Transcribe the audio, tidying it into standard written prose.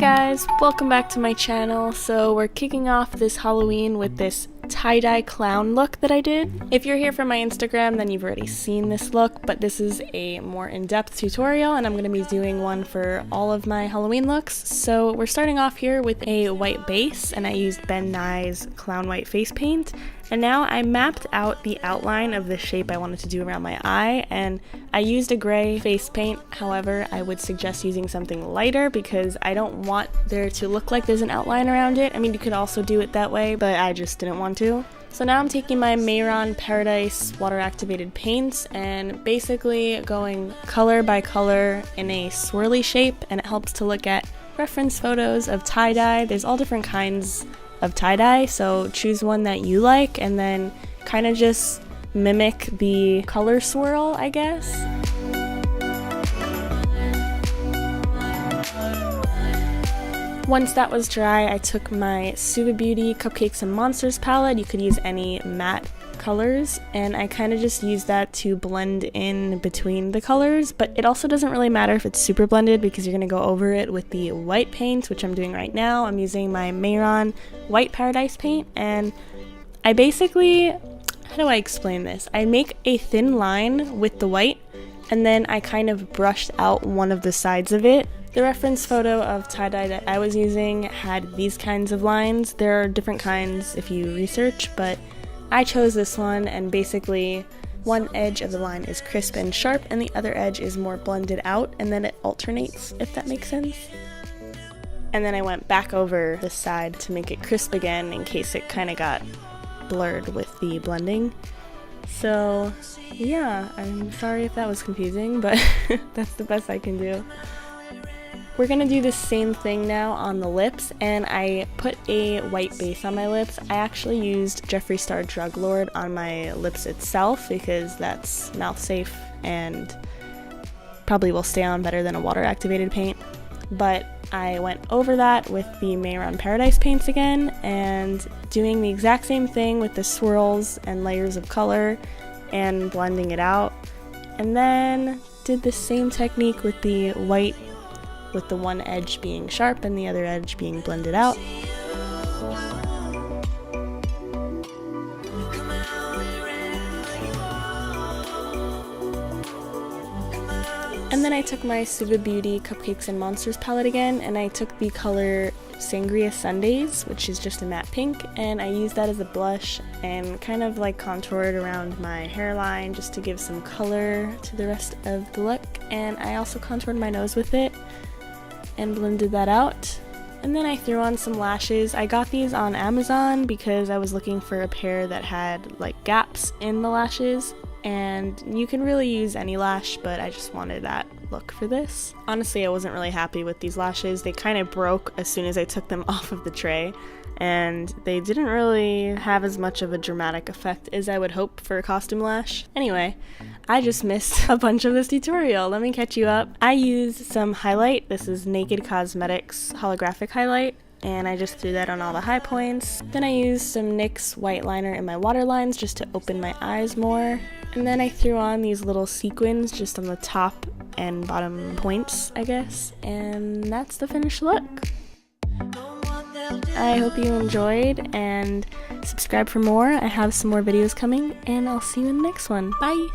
guys, welcome back to my channel. So we're kicking off this Halloween with this tie-dye clown look that I did. If you're here from my Instagram, then you've already seen this look, but this is a more in-depth tutorial and I'm going to be doing one for all of my Halloween looks. So we're starting off here with a white base, and I used Ben Nye's Clown White face paint. And now I mapped out the outline of the shape I wanted to do around my eye, and I used a gray face paint. However, I would suggest using something lighter because I don't want there to look like there's an outline around it. I mean, you could also do it that way, but I just didn't want to. So now I'm taking my Mayron Paradise water activated paints and basically going color by color in a swirly shape, and it helps to look at reference photos of tie-dye. There's all different kinds of tie-dye, so choose one that you like and then kind of just mimic the color swirl, I guess. Once that was dry, I took my Suva Beauty Cupcakes and Monsters palette. You could use any matte colors, and I kind of just used that to blend in between the colors, but it also doesn't really matter if it's super blended because you're going to go over it with the white paint, which I'm doing right now. I'm using my Mayron White Paradise paint, and I basically, how do I explain this? I make a thin line with the white, and then I kind of brushed out one of the sides of it. The reference photo of tie-dye that I was using had these kinds of lines. There are different kinds if you research, but I chose this one, and basically one edge of the line is crisp and sharp and the other edge is more blended out, and then it alternates, if that makes sense. And then I went back over this side to make it crisp again in case it kind of got blurred with the blending. So yeah, I'm sorry if that was confusing, but that's the best I can do. We're gonna do the same thing now on the lips, and I put a white base on my lips. I actually used Jeffree Star Drug Lord on my lips itself because that's mouth safe and probably will stay on better than a water activated paint. But I went over that with the Mayron Paradise paints again and doing the exact same thing with the swirls and layers of color and blending it out. And then did the same technique with the white, with the one edge being sharp and the other edge being blended out. And then I took my Suva Beauty Cupcakes and Monsters palette again, and I took the color Sangria Sundays, which is just a matte pink, and I used that as a blush and kind of like contoured around my hairline just to give some color to the rest of the look. And I also contoured my nose with it and blended that out. And then I threw on some lashes. I got these on Amazon because I was looking for a pair that had like gaps in the lashes, and you can really use any lash, but I just wanted that look for this. Honestly, I wasn't really happy with these lashes. They kind of broke as soon as I took them off of the tray, and they didn't really have as much of a dramatic effect as I would hope for a costume lash. Anyway, I just missed a bunch of this tutorial. Let me catch you up. I used some highlight. This is Naked Cosmetics holographic highlight, and I just threw that on all the high points. Then I used some NYX white liner in my waterlines just to open my eyes more. And then I threw on these little sequins just on the top and bottom points, I guess. And that's the finished look. I hope you enjoyed, and subscribe for more. I have some more videos coming, and I'll see you in the next one. Bye!